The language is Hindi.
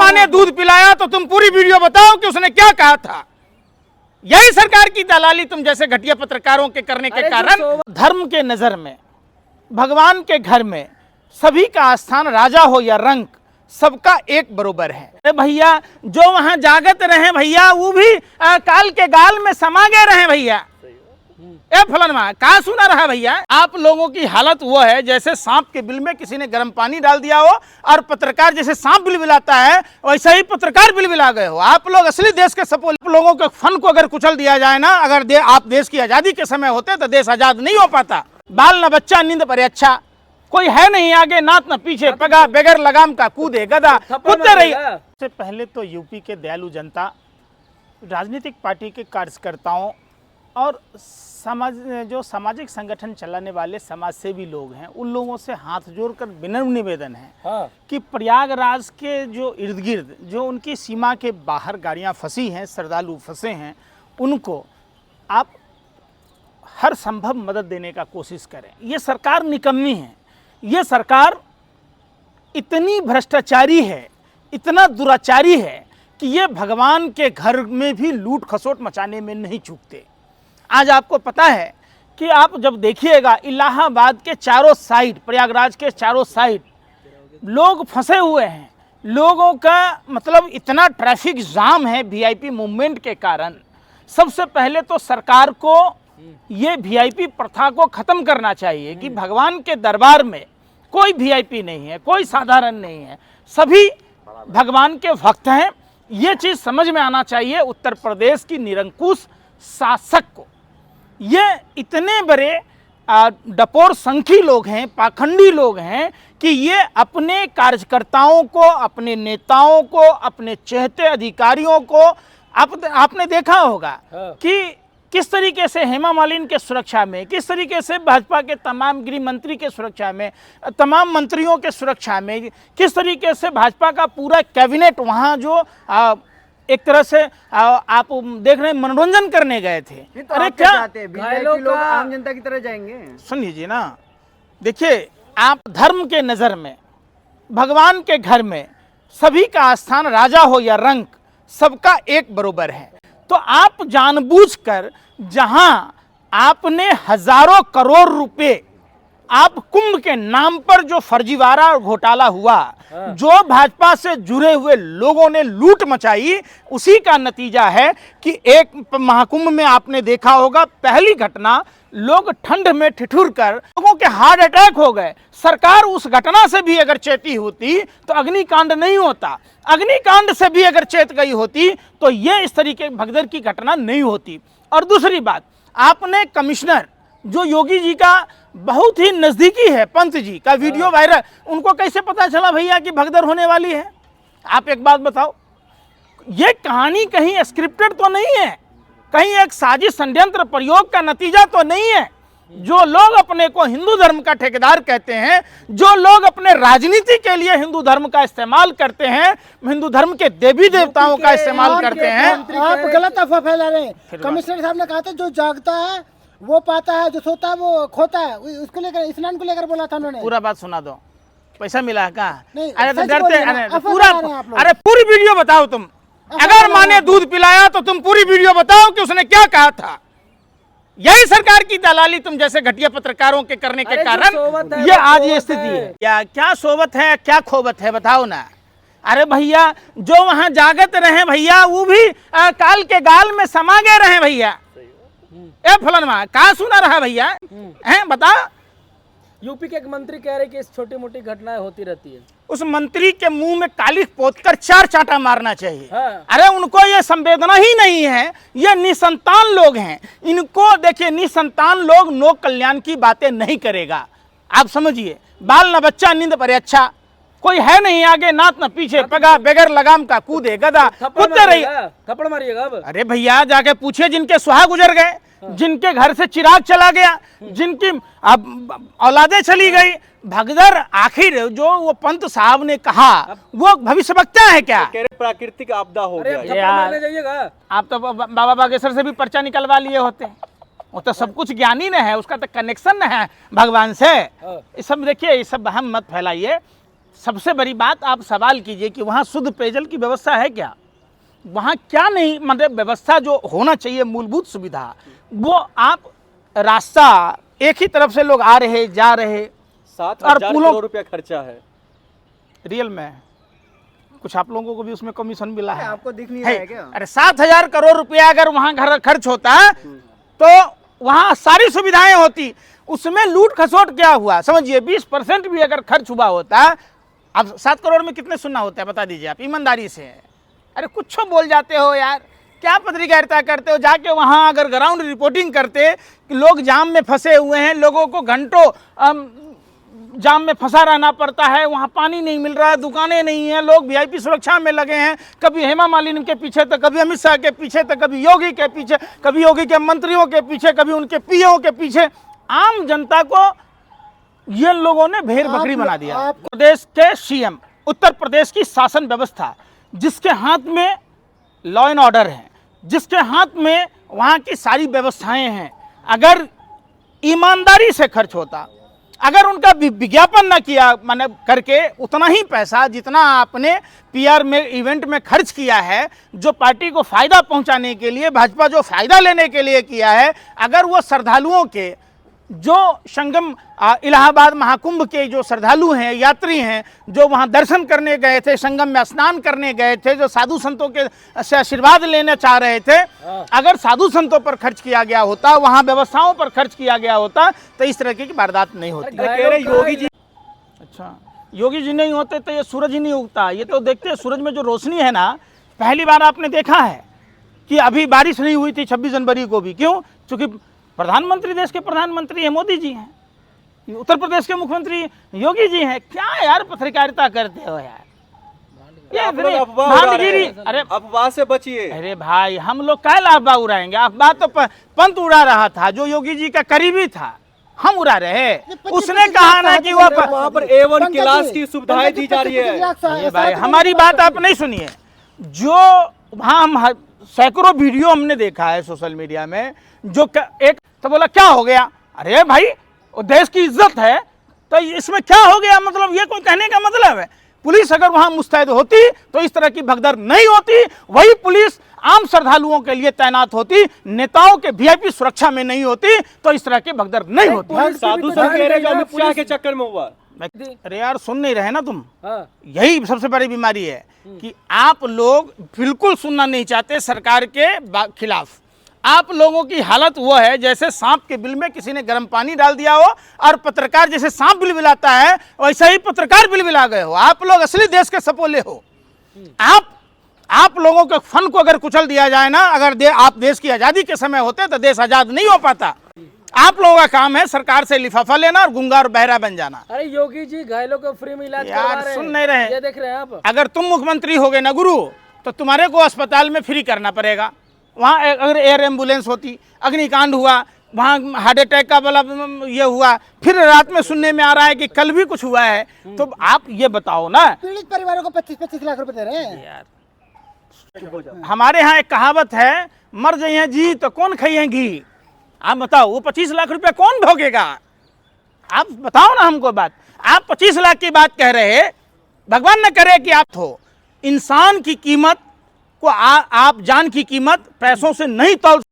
माँ ने दूध पिलाया तो तुम पूरी वीडियो बताओ कि उसने क्या कहा था। यही सरकार की दलाली तुम जैसे घटिया पत्रकारों के करने के कारण धर्म के नजर में, भगवान के घर में सभी का स्थान, राजा हो या रंक, सबका एक बरोबर है। अरे भैया, जो वहां जागत रहे भैया, वो भी काल के गाल में समा गए रहे भैया। ए फलनवा कहा सुना रहा भैया। आप लोगों की हालत वो है जैसे सांप के बिल में किसी ने गर्म पानी डाल दिया हो, और पत्रकार जैसे सांप बिलबिलाता है वैसे ही पत्रकार बिलबिला गए हो। आप लोग असली देश के सपोल लोगों के फन को अगर कुचल दिया जाए ना, अगर आप देश की आजादी के समय होते तो देश आजाद नहीं हो पाता। बाल न बच्चा नींद पर अच्छा, कोई है नहीं आगे नात न पीछे, पगा बगैर लगाम का कूदे गधा कूदते रही। सबसे पहले तो यूपी के दयालु जनता, राजनीतिक पार्टी के कार्यकर्ताओं और जो सामाजिक संगठन चलाने वाले समाजसेवी लोग हैं, उन लोगों से हाथ जोड़कर विनम्र निवेदन है कि प्रयागराज के जो इर्द गिर्द जो उनकी सीमा के बाहर गाड़ियां फंसी हैं, श्रद्धालु फंसे हैं, उनको आप हर संभव मदद देने का कोशिश करें। ये सरकार निकम्मी है, ये सरकार इतनी भ्रष्टाचारी है, इतना दुराचारी है कि ये भगवान के घर में भी लूट खसोट मचाने में नहीं चूकते। आज आपको पता है कि आप जब देखिएगा इलाहाबाद के चारों साइड, प्रयागराज के चारों साइड लोग फंसे हुए हैं। लोगों का मतलब इतना ट्रैफिक जाम है वीआईपी मूवमेंट के कारण। सबसे पहले तो सरकार को ये वीआईपी प्रथा को ख़त्म करना चाहिए कि भगवान के दरबार में कोई वीआईपी नहीं है, कोई साधारण नहीं है, सभी भगवान के भक्त हैं। ये चीज़ समझ में आना चाहिए उत्तर प्रदेश की निरंकुश शासक को। ये इतने बड़े डपोर संखी लोग हैं, पाखंडी लोग हैं कि ये अपने कार्यकर्ताओं को, अपने नेताओं को, अपने चहेते अधिकारियों को आपने देखा होगा कि किस तरीके से हेमा मालिनी के सुरक्षा में, किस तरीके से भाजपा के तमाम गृह मंत्री के सुरक्षा में, तमाम मंत्रियों के सुरक्षा में, किस तरीके से भाजपा का पूरा कैबिनेट वहाँ जो एक तरह से आप देख रहे हैं मनोरंजन करने गए थे। तो अरे क्या लोग आम जनता की तरह जाएंगे? सुन लीजिए ना, देखिए आप धर्म के नज़र में, भगवान के घर में सभी का स्थान, राजा हो या रंक, सबका एक बरोबर है। तो आप जानबूझकर जहां आपने हजारों करोड़ रुपए आप कुंभ के नाम पर जो फर्जीवाड़ा और घोटाला हुआ, जो भाजपा से जुड़े हुए लोगों ने लूट मचाई, उसी का नतीजा है कि एक महाकुंभ में आपने देखा होगा पहली घटना, लोग ठंड में ठिठुर कर लोगों के हार्ट अटैक हो गए। सरकार उस घटना से भी अगर चेती होती तो अग्निकांड नहीं होता, अग्निकांड से भी अगर चेत गई होती तो ये इस तरीके भगदड़ की घटना नहीं होती। और दूसरी बात, आपने कमिश्नर जो योगी जी का बहुत ही नजदीकी है, पंत जी का वीडियो वायरल, उनको कैसे पता चला भैया कि भगदड़ होने वाली है? आप एक बात बताओ, ये कहानी कहीं स्क्रिप्टेड तो नहीं है, कहीं एक साजिश षड्यंत्र प्रयोग का नतीजा तो नहीं है। जो लोग अपने को हिंदू धर्म का ठेकेदार कहते हैं, जो लोग अपने राजनीति के लिए हिंदू धर्म का इस्तेमाल करते हैं, हिंदू धर्म के देवी देवताओं का इस्तेमाल करते हैं, आप गलत अफवाह फैला रहे हैं। कमिश्नर साहब ने कहा था जो जागता है वो पाता है, जो सोता है वो खोता है। उसको लेकर, स्नान को लेकर बोला था उन्होंने। पूरा बात सुना दो, पैसा मिला है क्या? अरे तो डरते, पूरा, अरे पूरी वीडियो बताओ तुम। अगर माँ ने दूध पिलाया तो तुम पूरी वीडियो बताओ कि उसने क्या कहा था। यही सरकार की दलाली तुम जैसे घटिया पत्रकारों के करने के कारण ये आज ये स्थिति है। क्या सोबत है, क्या खोबत है, बताओ ना। अरे भैया, जो वहां जागत रहे भैया, वो भी काल के गाल में समा गए रहे भैया। ए फलनवा कहा सुना रहा भैया हैं, बता। यूपी के एक मंत्री कह रहे कि इस छोटी मोटी घटनाएं होती रहती है। उस मंत्री के मुंह में कालिख पोतकर 4 चांटा मारना चाहिए। अरे उनको ये संवेदना ही नहीं है, ये निसंतान लोग हैं। इनको देखिए, निसंतान लोग लोक कल्याण की बातें नहीं करेगा। आप समझिए, बाल न बच्चा नींद पर अच्छा, कोई है नहीं आगे नात न पीछे, पगा बगैर लगाम का कूदे गधा कूदते रही। थप्पड़ मारिएगा अब। अरे भैया, जाके पूछिए जिनके सुहा गुजर गए, जिनके घर से चिराग चला गया, जिनकी अब औलादे चली गई, भगदड़ आखिर जो वो पंत साहब ने कहा वो भविष्यवक्ता है क्या? प्राकृतिक आपदा हो गया। आप तो बाबा बागेश्वर से भी पर्चा निकलवा लिए होते, वो तो सब कुछ ज्ञानी न है, उसका तो कनेक्शन न है भगवान से। ये सब देखिए, ये सब हम मत फैलाइए। सबसे बड़ी बात आप सवाल कीजिए कि वहाँ शुद्ध पेयजल की व्यवस्था है क्या? वहाँ क्या नहीं, मतलब व्यवस्था जो होना चाहिए मूलभूत सुविधा, वो आप रास्ता एक ही तरफ से लोग आ रहे जा रहे, 7,000 करोड़ रुपया खर्चा है रियल में कुछ आप लोगों को भी उसमें कमीशन मिला है, आपको दिख नहीं रहा है क्या? अरे 7,000 करोड़ रुपया अगर वहाँ घर खर्च होता तो वहाँ सारी सुविधाएं होती, उसमें लूट खसोट क्या हुआ समझिए। 20% भी अगर खर्च हुआ होता, अब 7 करोड़ में कितने सुनना होता है बता दीजिए आप ईमानदारी से। अरे कुछ बोल जाते हो यार, क्या पत्रकारिता करते हो? जाके वहाँ अगर ग्राउंड रिपोर्टिंग करते कि लोग जाम में फंसे हुए हैं, लोगों को घंटों जाम में फंसा रहना पड़ता है, वहाँ पानी नहीं मिल रहा है, दुकानें नहीं हैं, लोग वीआईपी सुरक्षा में लगे हैं, कभी हेमा मालिनी के पीछे तो कभी अमित शाह के पीछे तो कभी योगी के पीछे, कभी योगी के मंत्रियों के पीछे, कभी उनके पीओ के पीछे। आम जनता को ये लोगों ने भेड़ बकरी बना दिया। प्रदेश के सीएम, उत्तर प्रदेश की शासन व्यवस्था, जिसके हाथ में लॉ एंड ऑर्डर है, जिसके हाथ में वहाँ की सारी व्यवस्थाएं हैं, अगर ईमानदारी से खर्च होता, अगर उनका विज्ञापन न किया माने करके उतना ही पैसा जितना आपने पीआर में इवेंट में खर्च किया है, जो पार्टी को फायदा पहुंचाने के लिए, भाजपा जो फायदा लेने के लिए किया है, अगर वो श्रद्धालुओं के जो संगम इलाहाबाद महाकुंभ के जो श्रद्धालु हैं, यात्री हैं, जो वहाँ दर्शन करने गए थे, संगम में स्नान करने गए थे, जो साधु संतों के से आशीर्वाद लेने चाह रहे थे, अगर साधु संतों पर खर्च किया गया होता, वहाँ व्यवस्थाओं पर खर्च किया गया होता, तो इस तरह की वारदात नहीं होती। कह रहे योगी जी, अच्छा योगी जी नहीं होते तो ये सूरज ही नहीं उगता। ये तो देखते हैं सूरज में जो रोशनी है ना, पहली बार आपने देखा है कि अभी बारिश नहीं हुई थी 26 जनवरी को भी। क्यों? क्योंकि प्रधानमंत्री, देश के प्रधानमंत्री है मोदी जी हैं, उत्तर प्रदेश के मुख्यमंत्री योगी जी हैं। क्या यार पत्रकारिता करते हो यार, ये भांडगिरी। अरे अफवाह से बचिए। अरे भाई हम लोग क्या अफवाह उड़ाएंगे? अफवाह तो पंत उड़ा रहा था, जो योगी जी का करीबी था, हम उड़ा रहे। उसने कहा ना कि वो वहाँ पर A1 क्लास की सुविधाएं दी जा रही है। ये भाई हमारी बात आप नहीं सुनिए। जो वहाँ हम सैकड़ों वीडियो हमने देखा है सोशल मीडिया में, जो एक तो बोला क्या हो गया? अरे भाई वो देश की इज्जत है, तो इसमें क्या हो गया? मतलब ये कोई कहने का मतलब है? पुलिस अगर वहां मुस्तैद होती तो इस तरह की भगदड़ नहीं होती। वही पुलिस आम श्रद्धालुओं के लिए तैनात होती, नेताओं के वीआईपी सुरक्षा में नहीं होती, तो इस तरह की भगदड़ नहीं होती। साधु संत कह रहे अमित शाह के चक्कर में हुआ। अरे यार सुन नहीं रहे ना तुम। यही सबसे बड़ी बीमारी है कि आप लोग बिल्कुल सुनना नहीं चाहते सरकार के खिलाफ। आप लोगों की हालत वो है जैसे सांप के बिल में किसी ने गर्म पानी डाल दिया हो, और पत्रकार जैसे सांप बिलबिलाता है वैसा ही पत्रकार बिलबिला गए हो। आप लोग असली देश के सपोले हो। आप लोगों के फन को अगर कुचल दिया जाए ना, अगर आप देश की आज़ादी के समय होते तो देश आज़ाद नहीं हो पाता। आप लोगों का काम है सरकार से लिफाफा लेना और गूंगा और बहरा बन जाना। अरे योगी जी घायलों को फ्री में इलाज करवा यार रहे हैं। सुन नहीं रहे, ये देख रहे हैं आप। अगर तुम मुख्यमंत्री हो गए ना गुरु, तो तुम्हारे को अस्पताल में फ्री करना पड़ेगा। वहाँ अगर एयर एम्बुलेंस होती, अग्निकांड हुआ, वहाँ हार्ट अटैक का वाला ये हुआ, फिर रात में सुनने में आ रहा है कि कल भी कुछ हुआ है, तो आप ये बताओ ना। पीड़ित परिवारों को 25-25 लाख रुपए दे रहे हैं यार हमारे यहाँ एक कहावत है, मर जाइए जी तो कौन खाइए घी। आप बताओ वो 25 लाख रुपया कौन भोगेगा? आप बताओ ना हमको बात। आप 25 लाख की बात कह रहे, भगवान न करे कि आप हो। इंसान की कीमत को आप जान की कीमत पैसों से नहीं तौल